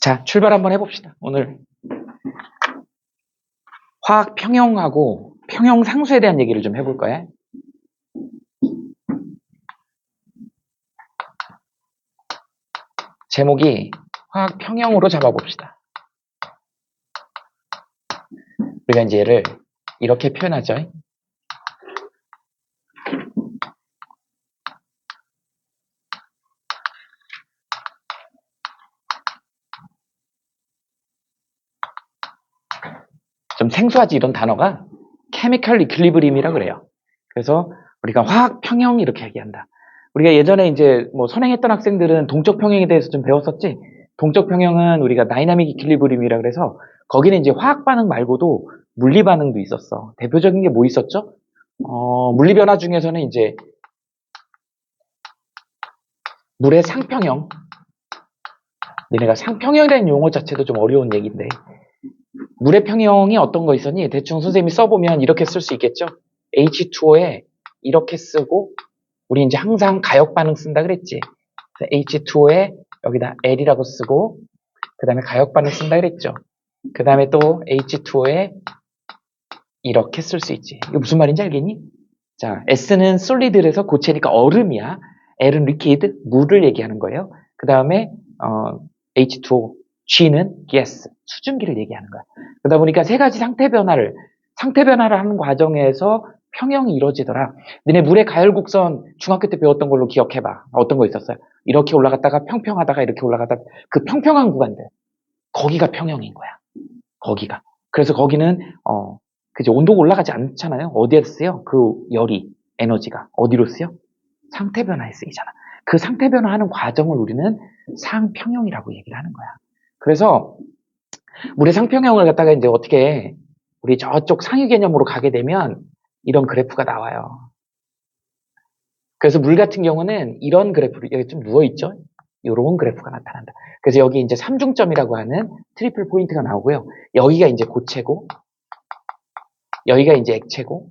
자, 출발 한번 해봅시다. 오늘 화학 평형하고 평형 상수에 대한 얘기를 좀 해볼 거예요. 제목이 화학 평형으로 잡아봅시다. 우리가 이제 얘를 이렇게 표현하죠. 좀 생소하지, 이런 단어가 케미컬 이퀄리브리움이라고 그래요. 그래서 우리가 화학 평형 이렇게 얘기한다. 우리가 예전에 이제 뭐 선행했던 학생들은 동적 평형에 대해서 좀 배웠었지. 동적 평형은 우리가 다이나믹 이퀄리브리움이라 그래서 거기는 이제 화학 반응 말고도 물리 반응도 있었어. 대표적인 게 뭐 있었죠? 물리 변화 중에서는 이제 물의 상평형. 니네가 상평형이라는 용어 자체도 좀 어려운 얘기인데, 물의 평형이 어떤 거 있었니? 대충 선생님이 써보면 이렇게 쓸 수 있겠죠? H2O에 이렇게 쓰고, 우리 이제 항상 가역 반응 쓴다 그랬지? H2O에 여기다 L이라고 쓰고, 그 다음에 가역 반응 쓴다 그랬죠? 그 다음에 또 H2O에 이렇게 쓸 수 있지. 이거 무슨 말인지 알겠니? 자, S는 솔리드에서 고체니까 얼음이야. L은 리퀴드, 물을 얘기하는 거예요. 그 다음에 H2O, G는 가스, 수증기를 얘기하는 거야. 그러다 보니까 세 가지 상태 변화를 하는 과정에서 평형이 이루어지더라. 너네 물의 가열곡선 중학교 때 배웠던 걸로 기억해봐. 어떤 거 있었어요? 이렇게 올라갔다가 평평하다가 이렇게 올라갔다가 그 평평한 구간들, 거기가 평형인 거야. 거기가. 그래서 거기는 그죠, 온도가 올라가지 않잖아요. 어디에 쓰여? 그 열이, 에너지가 어디로 쓰여? 상태 변화에 쓰이잖아. 그 상태 변화하는 과정을 우리는 상평형이라고 얘기를 하는 거야. 그래서 물의 상평형을 갖다가 이제 어떻게 우리 저쪽 상위 개념으로 가게 되면 이런 그래프가 나와요. 그래서 물 같은 경우는 이런 그래프를 여기 좀 누워있죠? 이런 그래프가 나타난다. 그래서 여기 이제 삼중점이라고 하는 트리플 포인트가 나오고요. 여기가 이제 고체고, 여기가 이제 액체고,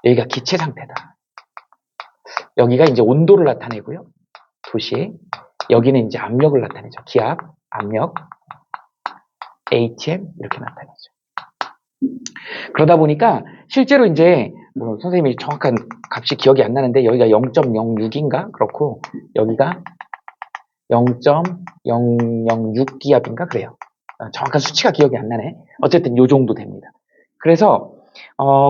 여기가 기체 상태다. 여기가 이제 온도를 나타내고요. 도시. 여기는 이제 압력을 나타내죠. 기압, 압력, ATM 이렇게 나타내죠. 그러다 보니까 실제로 이제 뭐 선생님이 정확한 값이 기억이 안 나는데 여기가 0.06인가 그렇고 여기가 0.006 기압인가 그래요. 정확한 수치가 기억이 안 나네. 어쨌든 요 정도 됩니다. 그래서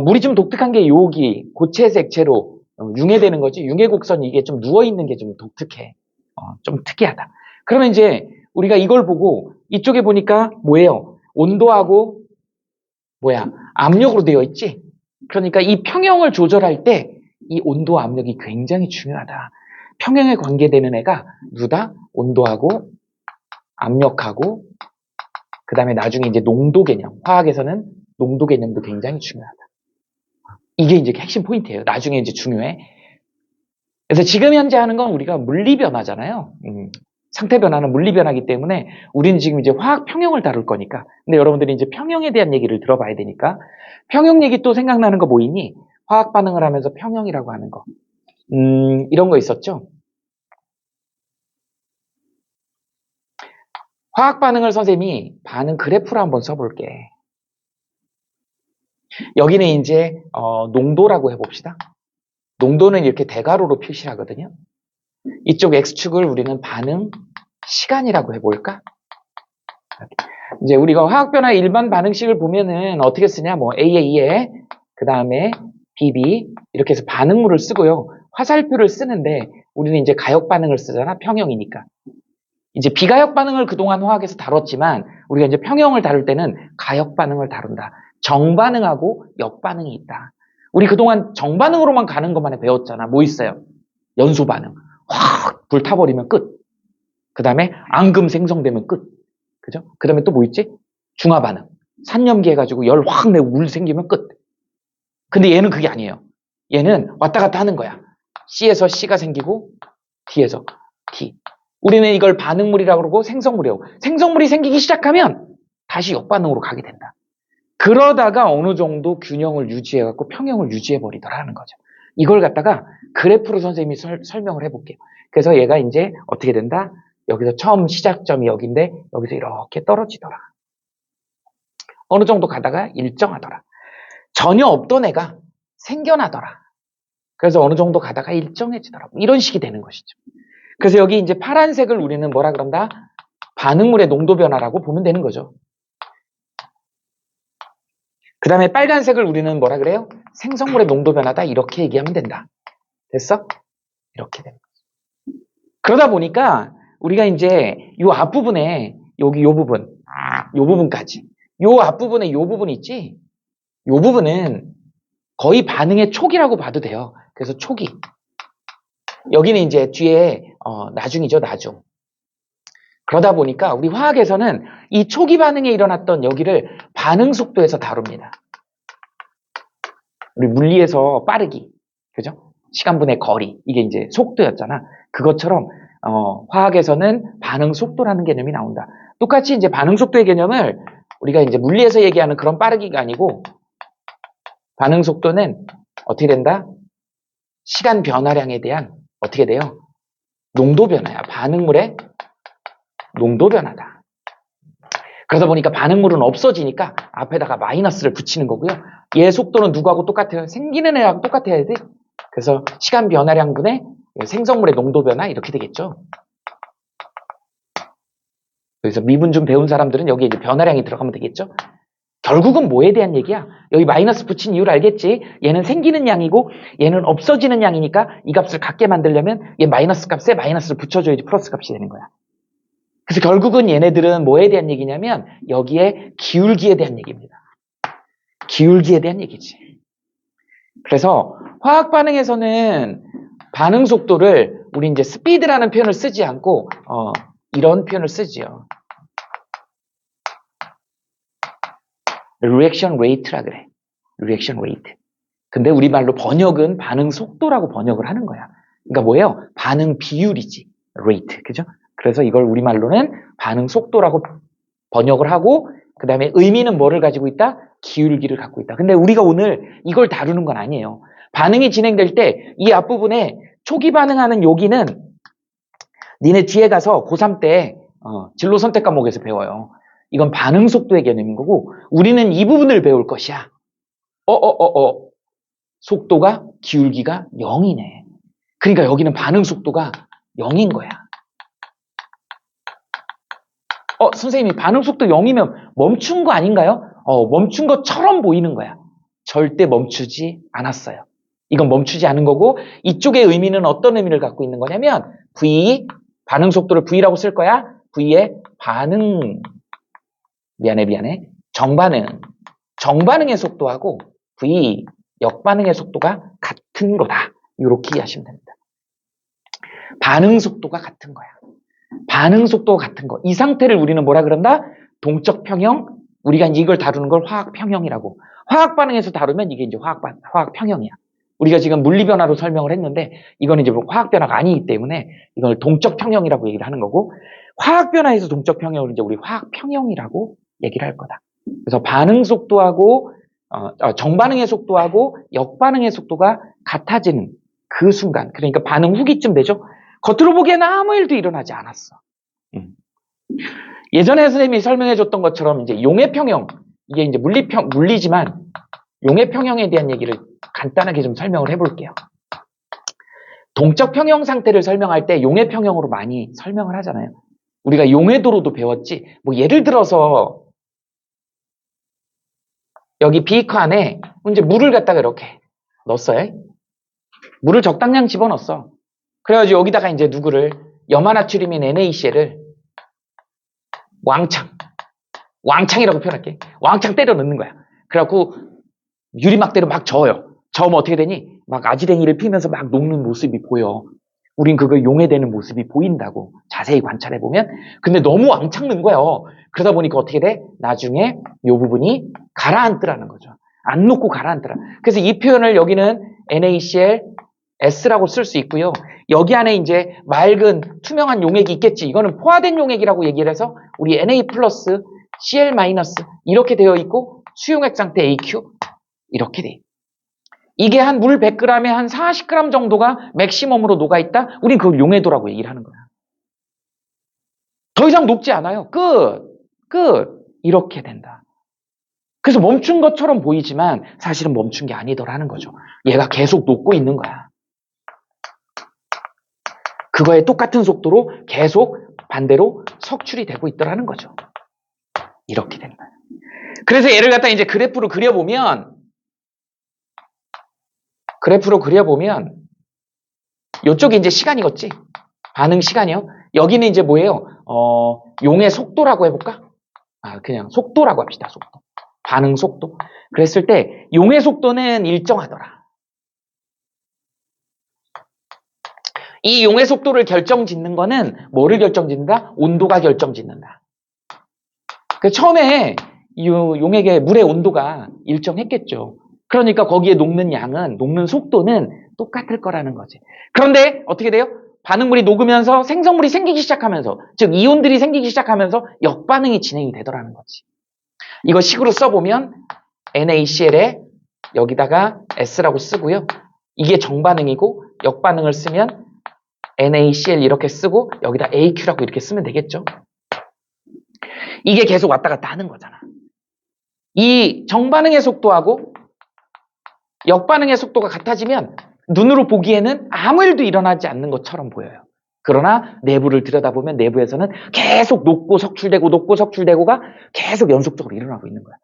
물이 좀 독특한 게 여기 고체에서 액체로 융해되는 거지. 융해 곡선이 이게 좀 누워 있는 게 좀 독특해. 좀 특이하다. 그러면 이제 우리가 이걸 보고 이쪽에 보니까 뭐예요? 온도하고 압력으로 되어 있지. 그러니까 이 평형을 조절할 때 이 온도와 압력이 굉장히 중요하다. 평형에 관계되는 애가 누다? 온도하고 압력하고 그 다음에 나중에 이제 농도 개념. 화학에서는 농도 개념도 굉장히 중요하다. 이게 이제 핵심 포인트예요. 나중에 이제 중요해. 그래서 지금 현재 하는 건 우리가 물리 변화잖아요. 상태 변화는 물리 변화이기 때문에 우리는 지금 이제 화학 평형을 다룰 거니까. 근데 여러분들이 이제 평형에 대한 얘기를 들어봐야 되니까. 평형 얘기 또 생각나는 거 뭐 있니? 화학 반응을 하면서 평형이라고 하는 거. 이런 거 있었죠? 화학 반응을 선생님이 반응 그래프로 한번 써볼게. 여기는 이제 농도라고 해봅시다. 농도는 이렇게 대괄호로 표시하거든요. 이쪽 X축을 우리는 반응 시간이라고 해볼까? 이제 우리가 화학 변화의 일반 반응식을 보면은 어떻게 쓰냐? 뭐 AA에 그 다음에 BB 이렇게 해서 반응물을 쓰고요. 화살표를 쓰는데 우리는 이제 가역 반응을 쓰잖아. 평형이니까. 이제 비가역 반응을 그동안 화학에서 다뤘지만 우리가 이제 평형을 다룰 때는 가역 반응을 다룬다. 정반응하고 역반응이 있다. 우리 그동안 정반응으로만 가는 것만 배웠잖아. 뭐 있어요? 연소 반응. 확 불타버리면 끝. 그 다음에 앙금 생성되면 끝. 그죠? 그 다음에 또 뭐 있지? 중화 반응. 산염기 해가지고 열 확 내고 물 생기면 끝. 근데 얘는 그게 아니에요. 얘는 왔다 갔다 하는 거야. C에서 C가 생기고 D에서 D. 우리는 이걸 반응물이라고 그러고 생성물이라고. 생성물이 생기기 시작하면 다시 역반응으로 가게 된다. 그러다가 어느 정도 균형을 유지해갖고 평형을 유지해버리더라는 거죠. 이걸 갖다가 그래프로 선생님이 설명을 해볼게요. 그래서 얘가 이제 어떻게 된다? 여기서 처음 시작점이 여기인데 여기서 이렇게 떨어지더라. 어느 정도 가다가 일정하더라. 전혀 없던 애가 생겨나더라. 그래서 어느 정도 가다가 일정해지더라. 이런 식이 되는 것이죠. 그래서 여기 이제 파란색을 우리는 뭐라 그런다? 반응물의 농도 변화라고 보면 되는 거죠. 그 다음에 빨간색을 우리는 뭐라 그래요? 생성물의 농도 변화다. 이렇게 얘기하면 된다. 됐어? 이렇게 됩니다. 그러다 보니까 우리가 이제 이 앞부분에 여기 요 부분까지 요 앞부분에 요 부분 있지? 요 부분은 거의 반응의 초기라고 봐도 돼요. 그래서 초기. 여기는 이제 뒤에 나중이죠, 나중. 그러다 보니까 우리 화학에서는 이 초기 반응에 일어났던 여기를 반응 속도에서 다룹니다. 우리 물리에서 빠르기, 그죠? 시간분의 거리, 이게 이제 속도였잖아. 그것처럼 화학에서는 반응 속도라는 개념이 나온다. 똑같이 이제 반응 속도의 개념을 우리가 이제 물리에서 얘기하는 그런 빠르기가 아니고 반응 속도는 어떻게 된다? 시간 변화량에 대한 어떻게 돼요? 농도 변화야. 반응물의 농도 변화다. 그러다 보니까 반응물은 없어지니까 앞에다가 마이너스를 붙이는 거고요. 얘 속도는 누구하고 똑같아요? 생기는 애하고 똑같아야 돼. 그래서 시간 변화량분의 생성물의 농도 변화 이렇게 되겠죠. 그래서 미분 좀 배운 사람들은 여기에 이제 변화량이 들어가면 되겠죠. 결국은 뭐에 대한 얘기야? 여기 마이너스 붙인 이유를 알겠지? 얘는 생기는 양이고 얘는 없어지는 양이니까 이 값을 같게 만들려면 얘 마이너스 값에 마이너스를 붙여줘야지 플러스 값이 되는 거야. 그래서 결국은 얘네들은 뭐에 대한 얘기냐면 여기에 기울기에 대한 얘기입니다. 기울기에 대한 얘기지. 그래서 화학 반응에서는 반응 속도를 우리 이제 스피드라는 표현을 쓰지 않고 이런 표현을 쓰지요. 리액션 레이트라 그래. 리액션 레이트. 근데 우리말로 번역은 반응 속도라고 번역을 하는 거야. 그러니까 뭐예요? 반응 비율이지. 레이트. 그죠? 그래서 이걸 우리말로는 반응 속도라고 번역을 하고 그 다음에 의미는 뭐를 가지고 있다? 기울기를 갖고 있다. 근데 우리가 오늘 이걸 다루는 건 아니에요. 반응이 진행될 때 이 앞부분에 초기 반응하는 여기는 니네 뒤에 가서 고3 때 진로 선택 과목에서 배워요. 이건 반응 속도의 개념인 거고 우리는 이 부분을 배울 것이야. 속도가 기울기가 0이네. 그러니까 여기는 반응 속도가 0인 거야. 선생님이 반응 속도 0이면 멈춘 거 아닌가요? 멈춘 것처럼 보이는 거야. 절대 멈추지 않았어요. 이건 멈추지 않은 거고 이쪽의 의미는 어떤 의미를 갖고 있는 거냐면 V, 반응 속도를 V라고 쓸 거야. V의 반응, 미안해. 정반응의 속도하고 V, 역반응의 속도가 같은 거다. 이렇게 이해하시면 됩니다. 반응 속도가 같은 거야. 반응 속도가 같은 거. 이 상태를 우리는 뭐라 그런다? 동적 평형. 우리가 이제 이걸 다루는 걸 화학 평형이라고. 화학 반응에서 다루면 이게 이제 화학 평형이야. 우리가 지금 물리 변화로 설명을 했는데 이건 이제 화학 변화가 아니기 때문에 이걸 동적 평형이라고 얘기를 하는 거고 화학 변화에서 동적 평형을 이제 우리 화학 평형이라고 얘기를 할 거다. 그래서 반응 속도하고 정반응의 속도하고 역반응의 속도가 같아지는 그 순간. 그러니까 반응 후기쯤 되죠. 겉으로 보기에는 아무 일도 일어나지 않았어. 예전에 선생님이 설명해 줬던 것처럼 이제 용해 평형, 이게 이제 물리지만 용해 평형에 대한 얘기를 간단하게 좀 설명을 해볼게요. 동적 평형 상태를 설명할 때 용해 평형으로 많이 설명을 하잖아요. 우리가 용해도로도 배웠지. 뭐 예를 들어서 여기 비커 안에 이제 물을 갖다가 이렇게 넣었어요. 물을 적당량 집어넣었어. 그래가지고 여기다가 이제 누구를 염화나트륨인 NaCl을 왕창이라고 표현할게. 왕창 때려 넣는 거야. 그래갖고 유리막대로 막 저어요. 저으면 어떻게 되니? 막 아지랭이를 피면서 막 녹는 모습이 보여. 우린 그거 용해되는 모습이 보인다고. 자세히 관찰해보면. 근데 너무 왕창 넣은 거야. 그러다 보니까 어떻게 돼? 나중에 이 부분이 가라앉더라는 거죠. 안 녹고 가라앉더라. 그래서 이 표현을 여기는 NaCl S라고 쓸 수 있고요. 여기 안에 이제 맑은 투명한 용액이 있겠지. 이거는 포화된 용액이라고 얘기를 해서 우리 Na 플러스 Cl 마이너스 이렇게 되어 있고 수용액 상태 AQ 이렇게 돼. 이게 한 물 100g에 한 40g 정도가 맥시멈으로 녹아있다? 우린 그걸 용해도라고 얘기를 하는 거야. 더 이상 녹지 않아요. 끝. 이렇게 된다. 그래서 멈춘 것처럼 보이지만 사실은 멈춘 게 아니더라는 거죠. 얘가 계속 녹고 있는 거야. 그거에 똑같은 속도로 계속 반대로 석출이 되고 있더라는 거죠. 이렇게 된다. 그래서 얘를 갖다 이제 그래프로 그려보면 이쪽이 이제 시간이겠지. 반응 시간이요. 여기는 이제 뭐예요? 용의 속도라고 해볼까? 그냥 속도라고 합시다. 속도. 반응 속도. 그랬을 때 용의 속도는 일정하더라. 이 용의 속도를 결정짓는 거는 뭐를 결정짓는다? 온도가 결정짓는다. 처음에 이 용에게 물의 온도가 일정했겠죠. 그러니까 거기에 녹는 속도는 똑같을 거라는 거지. 그런데 어떻게 돼요? 반응물이 녹으면서 생성물이 생기기 시작하면서, 즉 이온들이 생기기 시작하면서 역반응이 진행이 되더라는 거지. 이거 식으로 써보면 NaCl에 여기다가 S라고 쓰고요. 이게 정반응이고 역반응을 쓰면 NaCl 이렇게 쓰고 여기다 AQ라고 이렇게 쓰면 되겠죠. 이게 계속 왔다 갔다 하는 거잖아. 이 정반응의 속도하고 역반응의 속도가 같아지면 눈으로 보기에는 아무 일도 일어나지 않는 것처럼 보여요. 그러나 내부를 들여다보면 내부에서는 계속 녹고 석출되고가 계속 연속적으로 일어나고 있는 거야.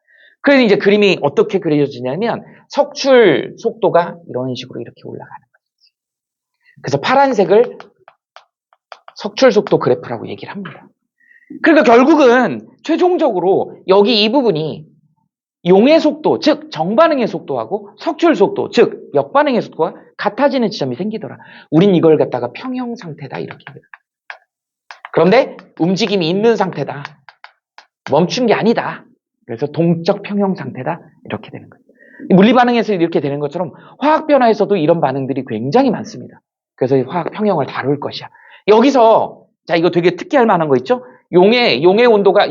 그래서 이제 그림이 어떻게 그려지냐면 석출 속도가 이런 식으로 이렇게 올라가는 거지. 그래서 파란색을 석출 속도 그래프라고 얘기를 합니다. 그러니까 결국은 최종적으로 여기 이 부분이 용의 속도, 즉 정반응의 속도하고 석출 속도, 즉 역반응의 속도가 같아지는 지점이 생기더라. 우린 이걸 갖다가 평형 상태다 이렇게 합니다. 그런데 움직임이 있는 상태다. 멈춘 게 아니다. 그래서 동적 평형 상태다 이렇게 되는 거예요. 물리 반응에서 이렇게 되는 것처럼 화학 변화에서도 이런 반응들이 굉장히 많습니다. 그래서 화학 평형을 다룰 것이야. 여기서 자 이거 되게 특이할 만한 거 있죠? 용의 온도가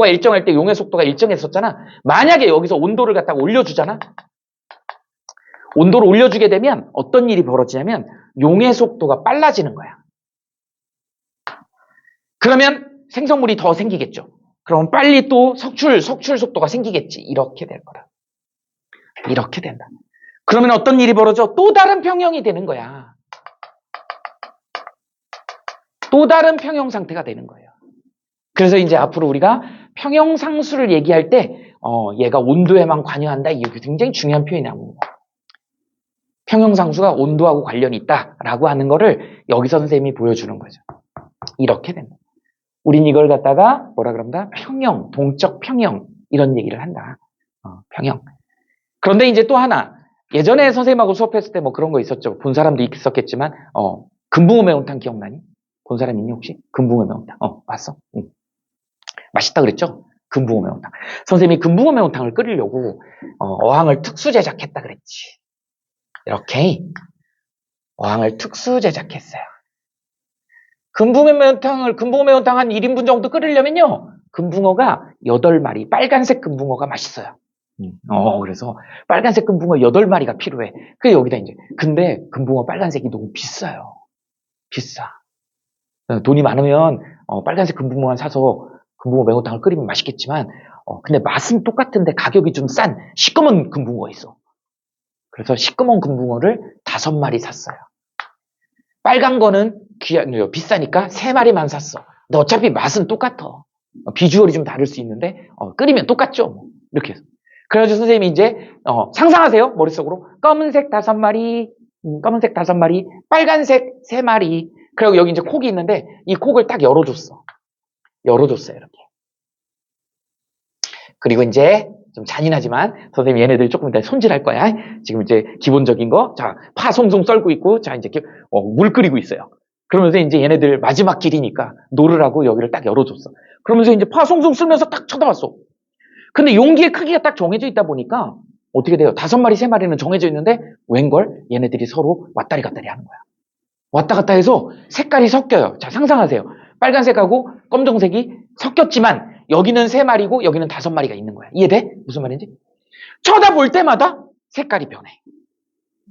일정할 때 용의 속도가 일정했었잖아. 만약에 여기서 온도를 갖다가 올려주잖아. 온도를 올려주게 되면 어떤 일이 벌어지냐면 용의 속도가 빨라지는 거야. 그러면 생성물이 더 생기겠죠. 그럼 빨리 또 석출 속도가 생기겠지. 이렇게 될 거라. 이렇게 된다. 그러면 어떤 일이 벌어져? 또 다른 평형이 되는 거야. 또 다른 평형 상태가 되는 거예요. 그래서 이제 앞으로 우리가 평형상수를 얘기할 때 얘가 온도에만 관여한다. 이게 굉장히 중요한 표현이 나옵니다. 평형상수가 온도하고 관련이 있다라고 하는 거를 여기서 선생님이 보여주는 거죠. 이렇게 됩니다. 우린 이걸 갖다가 뭐라 그런다? 평형, 동적 평형 이런 얘기를 한다. 평형. 그런데 이제 또 하나 예전에 선생님하고 수업했을 때 뭐 그런 거 있었죠. 본 사람도 있었겠지만 금붕어 매운탕 기억나니? 본 사람 있니 혹시? 금붕어 매운탕. 봤어? 응. 맛있다 그랬죠? 금붕어 매운탕. 선생님이 금붕어 매운탕을 끓이려고 어항을 특수 제작했다 그랬지. 이렇게 어항을 특수 제작했어요. 금붕어 매운탕 한 1인분 정도 끓이려면요. 금붕어가 8마리, 빨간색 금붕어가 맛있어요. 그래서 빨간색 금붕어 8마리가 필요해. 그래서 여기다 이제. 근데 금붕어 빨간색이 너무 비싸요. 비싸. 돈이 많으면 빨간색 금붕어만 사서 금붕어 매운탕을 끓이면 맛있겠지만 근데 맛은 똑같은데 가격이 좀 싼 시꺼먼 금붕어가 있어. 그래서 시꺼먼 금붕어를 5마리 샀어요. 빨간 거는 비싸니까 3마리만 샀어. 근데 어차피 맛은 똑같아. 비주얼이 좀 다를 수 있는데 끓이면 똑같죠. 뭐. 이렇게 해서. 그래가지고 선생님이 이제 상상하세요. 머릿속으로 검은색 5마리, 빨간색 3마리. 그리고 여기 이제 콕이 있는데 이 콕을 딱 열어줬어요. 이렇게. 그리고 이제 좀 잔인하지만 선생님 얘네들 조금 이따 손질할 거야. 지금 이제 기본적인 거, 자, 파 송송 썰고 있고, 자, 이제 물 끓이고 있어요. 그러면서 이제 얘네들 마지막 길이니까 노르라고 여기를 딱 열어줬어. 그러면서 이제 파 송송 쓸면서 딱 쳐다봤어. 근데 용기의 크기가 딱 정해져 있다 보니까 어떻게 돼요? 5마리, 3마리는 정해져 있는데 웬걸? 얘네들이 서로 왔다리 갔다리 하는 거야. 왔다 갔다 해서 색깔이 섞여요. 자, 상상하세요. 빨간색하고 검정색이 섞였지만 여기는 3마리고 여기는 5마리가 있는 거야. 이해돼? 무슨 말인지? 쳐다볼 때마다 색깔이 변해.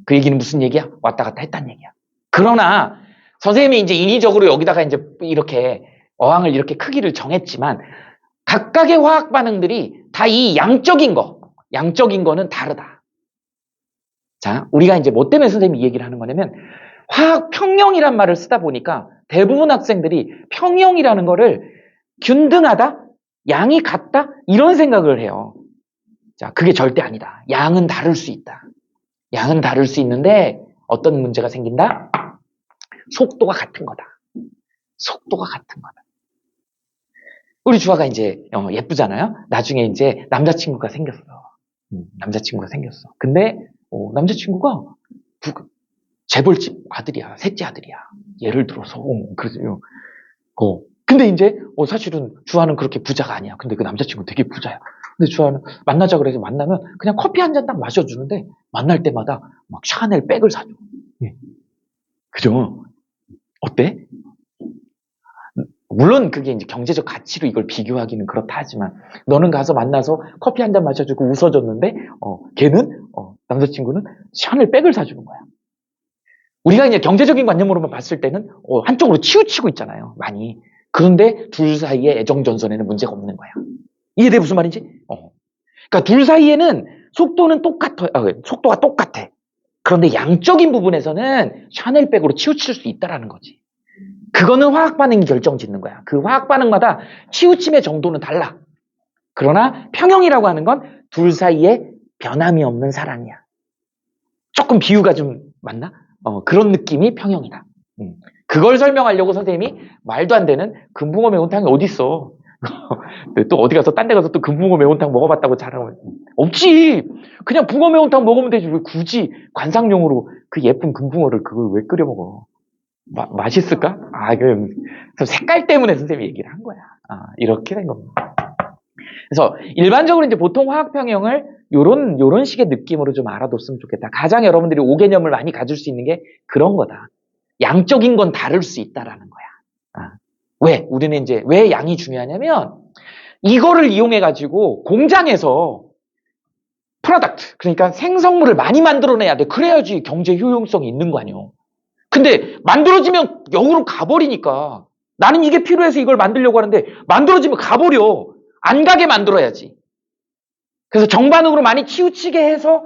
그 얘기는 무슨 얘기야? 왔다 갔다 했다는 얘기야. 그러나 선생님이 이제 인위적으로 여기다가 이제 이렇게 어항을 이렇게 크기를 정했지만 각각의 화학 반응들이 다 이 양적인 거는 다르다. 자, 우리가 이제 뭐 때문에 선생님이 이 얘기를 하는 거냐면 화학 평형이란 말을 쓰다 보니까 대부분 학생들이 평형이라는 거를 균등하다, 양이 같다 이런 생각을 해요. 자, 그게 절대 아니다. 양은 다를 수 있다. 양은 다를 수 있는데 어떤 문제가 생긴다? 속도가 같은 거다. 속도가 같은 거다. 우리 주아가 이제 예쁘잖아요. 나중에 이제 남자친구가 생겼어. 남자친구가 생겼어. 근데 남자친구가 재벌집 아들이야. 셋째 아들이야. 예를 들어서 그러죠. 근데 이제 사실은 주아는 그렇게 부자가 아니야. 근데 그 남자친구 되게 부자야. 근데 주아는 만나자 그래서 만나면 그냥 커피 한 잔 딱 마셔주는데 만날 때마다 막 샤넬 백을 사줘. 예. 그죠? 어때? 물론 그게 이제 경제적 가치로 이걸 비교하기는 그렇다 하지만 너는 가서 만나서 커피 한 잔 마셔주고 웃어줬는데 걔는 남자친구는 샤넬 백을 사주는 거야. 우리가 이제 경제적인 관념으로만 봤을 때는 한쪽으로 치우치고 있잖아요. 많이. 그런데 둘 사이의 애정 전선에는 문제가 없는 거야. 이해돼 무슨 말인지? 그러니까 둘 사이에는 속도는 속도가 똑같아. 그런데 양적인 부분에서는 샤넬백으로 치우칠 수 있다라는 거지. 그거는 화학 반응이 결정짓는 거야. 그 화학 반응마다 치우침의 정도는 달라. 그러나 평형이라고 하는 건 둘 사이에 변함이 없는 사랑이야. 조금 비유가 좀 맞나? 그런 느낌이 평형이다. 그걸 설명하려고 선생님이 말도 안 되는 금붕어 매운탕이 어딨어. 또 어디 가서 딴 데 가서 또 금붕어 매운탕 먹어봤다고 자랑을 없지. 그냥 붕어 매운탕 먹으면 되지. 왜 굳이 관상용으로 그 예쁜 금붕어를 그걸 왜 끓여 먹어? 맛있을까? 색깔 때문에 선생님이 얘기를 한 거야. 이렇게 된 겁니다. 그래서 일반적으로 이제 보통 화학평형을 요런 식의 느낌으로 좀 알아뒀으면 좋겠다. 가장 여러분들이 오개념을 많이 가질 수 있는 게 그런 거다. 양적인 건 다를 수 있다라는 거야. 왜? 우리는 이제 왜 양이 중요하냐면 이거를 이용해가지고 공장에서 프로덕트, 그러니까 생성물을 많이 만들어내야 돼. 그래야지 경제 효용성이 있는 거 아니에요. 근데 만들어지면 역으로 가버리니까 나는 이게 필요해서 이걸 만들려고 하는데 만들어지면 가버려. 안 가게 만들어야지. 그래서 정반응으로 많이 치우치게 해서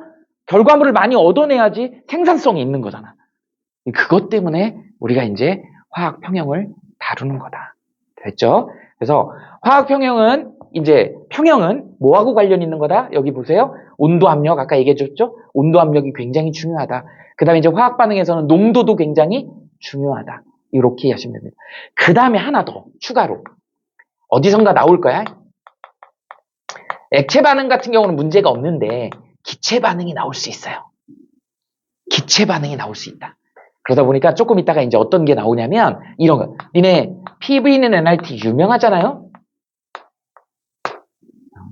결과물을 많이 얻어내야지 생산성이 있는 거잖아. 그것 때문에 우리가 이제 화학 평형을 다루는 거다. 됐죠? 그래서 화학 평형은 이제 평형은 뭐하고 관련 있는 거다? 여기 보세요. 온도 압력 아까 얘기해 줬죠? 온도 압력이 굉장히 중요하다. 그다음에 이제 화학 반응에서는 농도도 굉장히 중요하다. 이렇게 이해하시면 됩니다. 그다음에 하나 더 추가로 어디선가 나올 거야. 액체 반응 같은 경우는 문제가 없는데 기체 반응이 나올 수 있어요. 기체 반응이 나올 수 있다. 그러다 보니까 조금 있다가 이제 어떤 게 나오냐면 이런 거. 니네 PV는 NRT 유명하잖아요.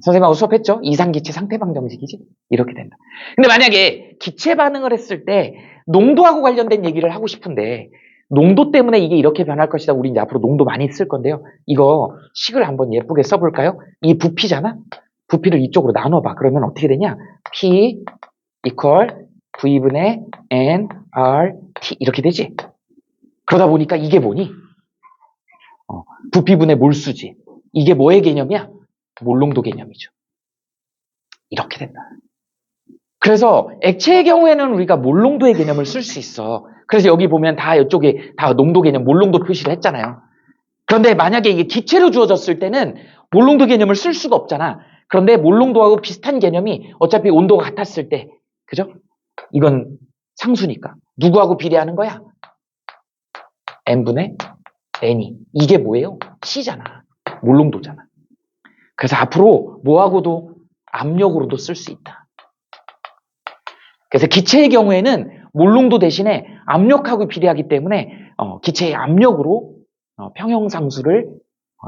선생님하고 수업했죠? 이상기체 상태방 정식이지? 이렇게 된다. 근데 만약에 기체 반응을 했을 때 농도하고 관련된 얘기를 하고 싶은데 농도 때문에 이게 이렇게 변할 것이다. 우리 이제 앞으로 농도 많이 쓸 건데요. 이거 식을 한번 예쁘게 써볼까요? 이 부피잖아? 부피를 이쪽으로 나눠봐. 그러면 어떻게 되냐? P equal V분의 nRT 이렇게 되지? 그러다 보니까 이게 뭐니? 부피분의 몰수지. 이게 뭐의 개념이야? 몰농도 개념이죠. 이렇게 된다. 그래서 액체의 경우에는 우리가 몰농도의 개념을 쓸 수 있어. 그래서 여기 보면 다 이쪽에 다 농도 개념, 몰농도 표시를 했잖아요. 그런데 만약에 이게 기체로 주어졌을 때는 몰농도 개념을 쓸 수가 없잖아. 그런데 몰농도하고 비슷한 개념이 어차피 온도가 같았을 때, 그죠? 이건 상수니까. 누구하고 비례하는 거야? n분의 n이. 이게 뭐예요? C잖아. 몰농도잖아. 그래서 앞으로 뭐하고도 압력으로도 쓸 수 있다. 그래서 기체의 경우에는 몰농도 대신에 압력하고 비례하기 때문에 기체의 압력으로 평형상수를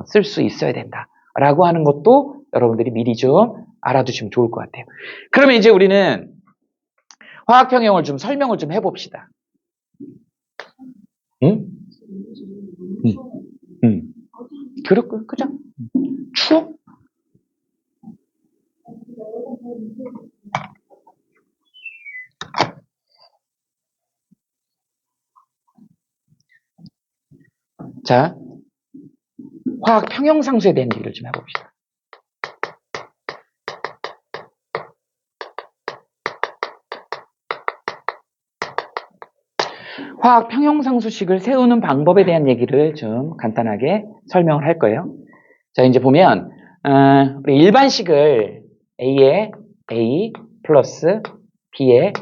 쓸 수 있어야 된다라고 하는 것도 여러분들이 미리 좀 알아두시면 좋을 것 같아요. 그러면 이제 우리는 화학평형을 좀 설명을 좀 해봅시다. 응? 응. 그죠? 추억? 자, 화학 평형상수에 대한 얘기를 좀 해봅시다. 화학 평형상수식을 세우는 방법에 대한 얘기를 좀 간단하게 설명을 할 거예요. 자, 이제 보면 우리 일반식을 A에 A 플러스 B에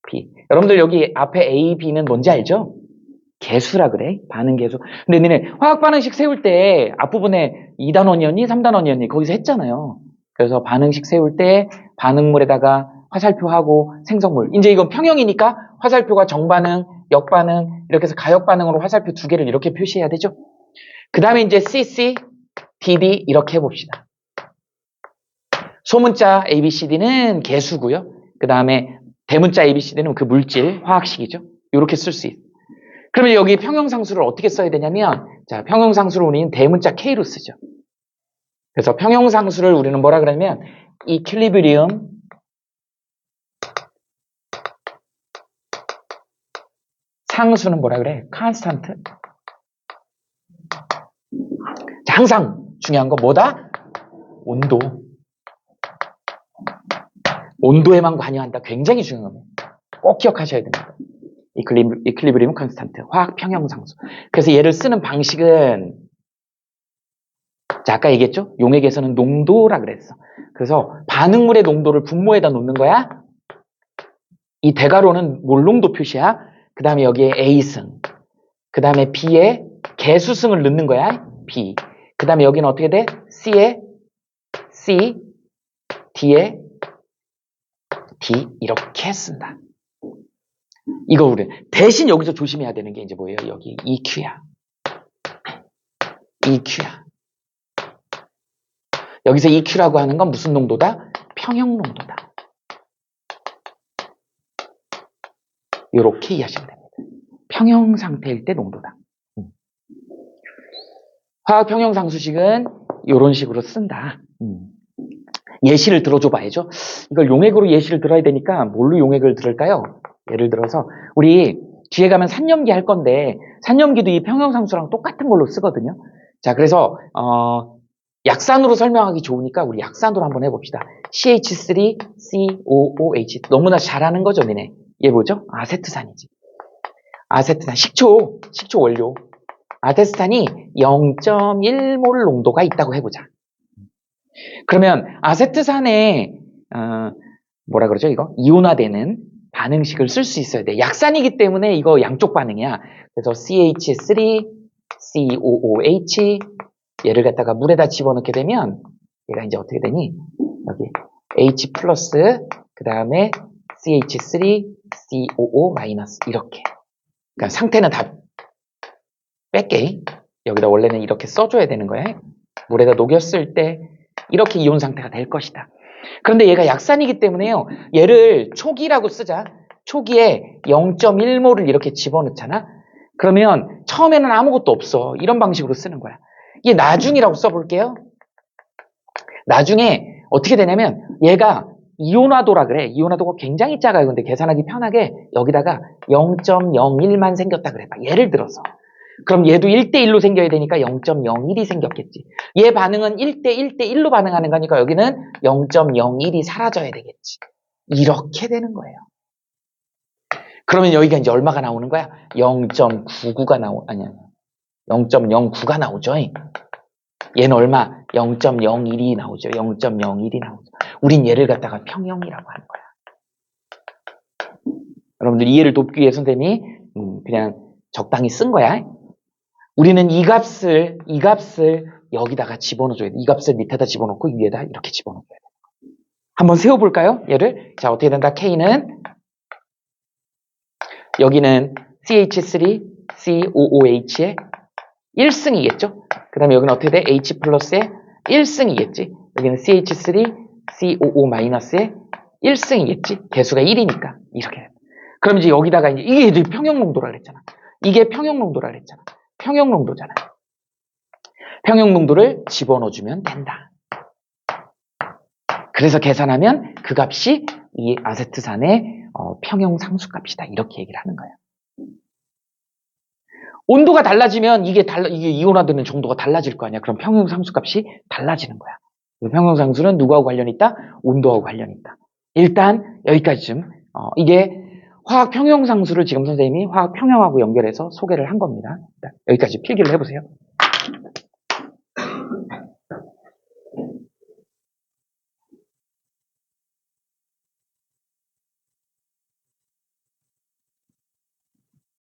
B. 여러분들 여기 앞에 A, B는 뭔지 알죠? 개수라 그래. 반응 개수. 근데 너네 화학 반응식 세울 때 앞부분에 2단원이었니? 3단원이었니? 거기서 했잖아요. 그래서 반응식 세울 때 반응물에다가 화살표하고 생성물. 이제 이건 평형이니까 화살표가 정반응, 역반응 이렇게 해서 가역반응으로 화살표 두 개를 이렇게 표시해야 되죠. 그 다음에 이제 CC, DD 이렇게 해봅시다. 소문자 ABCD는 개수고요. 그 다음에 대문자 ABCD는 그 물질, 화학식이죠. 이렇게 쓸 수 있어요. 그러면 여기 평형상수를 어떻게 써야 되냐면, 자, 평형상수를 우리는 대문자 K로 쓰죠. 그래서 평형상수를 우리는 뭐라 그러냐면, 이퀄리브리움 상수는 뭐라 그래? 컨스탄트. 자, 항상 중요한 건 뭐다? 온도. 온도에만 관여한다. 굉장히 중요한 겁니다. 꼭 기억하셔야 됩니다. 이퀄리브리움 컨스탄트, 화학 평형상수. 그래서 얘를 쓰는 방식은, 자, 아까 얘기했죠? 용액에서는 농도라 그랬어. 그래서 반응물의 농도를 분모에다 놓는 거야. 이 대괄호는 몰농도 표시야. 그 다음에 여기에 A승. 그 다음에 B에 개수승을 넣는 거야. B. 그 다음에 여기는 어떻게 돼? C에 C, D에 D 이렇게 쓴다. 이거 우리 대신 여기서 조심해야 되는 게 이제 뭐예요? 여기 EQ야. EQ야. 여기서 EQ라고 하는 건 무슨 농도다? 평형 농도다. 이렇게 이해하시면 됩니다. 평형 상태일 때 농도다. 화학 평형 상수식은 이런 식으로 쓴다. 예시를 들어줘 봐야죠. 이걸 용액으로 예시를 들어야 되니까 뭘로 용액을 들을까요? 예를 들어서 우리 뒤에 가면 산염기 할 건데 산염기도 이 평형상수랑 똑같은 걸로 쓰거든요. 자, 그래서 약산으로 설명하기 좋으니까 우리 약산으로 한번 해봅시다. CH3COOH. 너무나 잘하는 거죠, 니네. 얘 뭐죠? 아세트산이지. 아세트산, 식초 원료. 아세트산이 0.1몰 농도가 있다고 해보자. 그러면 아세트산에 뭐라 그러죠? 이거 이온화되는 반응식을 쓸 수 있어야 돼. 약산이기 때문에 이거 양쪽 반응이야. 그래서 CH3COOH 얘를 갖다가 물에다 집어넣게 되면 얘가 이제 어떻게 되니? 여기 H 플러스 그 다음에 CH3COO 마이너스 이렇게. 그러니까 상태는 다 뺄게. 여기다 원래는 이렇게 써줘야 되는 거야. 물에다 녹였을 때 이렇게 이온 상태가 될 것이다. 그런데 얘가 약산이기 때문에요. 얘를 초기라고 쓰자. 초기에 0.1몰을 이렇게 집어넣잖아. 그러면 처음에는 아무것도 없어. 이런 방식으로 쓰는 거야. 얘 나중이라고 써볼게요. 나중에 어떻게 되냐면 얘가 이온화도라 그래. 이온화도가 굉장히 작아요. 근데 계산하기 편하게 여기다가 0.01만 생겼다 그래. 예를 들어서. 그럼 얘도 1대1로 생겨야 되니까 0.01이 생겼겠지. 얘 반응은 1대1로 반응하는 거니까 여기는 0.01이 사라져야 되겠지. 이렇게 되는 거예요. 그러면 여기가 이제 얼마가 나오는 거야? 0.99가 아니야. 0.09가 나오죠. 얘는 얼마? 0.01이 나오죠. 0.01이 나오죠. 우린 얘를 갖다가 평형이라고 하는 거야. 여러분들 이해를 돕기 위해 선생님이 그냥 적당히 쓴 거야. 우리는 이 값을 여기다가 집어넣어줘야 돼. 이 값을 밑에다 집어넣고 위에다 이렇게 집어넣어줘야 돼. 한번 세워볼까요? 얘를. 자, 어떻게 된다? K는 여기는 CH3COOH의 1승이겠죠? 그 다음에 여기는 어떻게 돼? H 플러스의 1승이겠지? 여기는 CH3COO 마이너스의 1승이겠지? 개수가 1이니까. 이렇게. 그럼 이제 여기다가 이제 이게 평형 농도라 그랬잖아. 이게 평형 농도라 그랬잖아. 평형 농도잖아. 평형 농도를 집어넣어주면 된다. 그래서 계산하면 그 값이 이 아세트산의 평형 상수값이다. 이렇게 얘기를 하는 거야. 온도가 달라지면 이게 이온화되는 정도가 달라질 거 아니야. 그럼 평형상수 값이 달라지는 거야. 평형상수는 누구하고 관련이 있다? 온도하고 관련이 있다. 일단 여기까지쯤. 이게 화학 평형상수를 지금 선생님이 화학 평형하고 연결해서 소개를 한 겁니다. 여기까지 필기를 해보세요.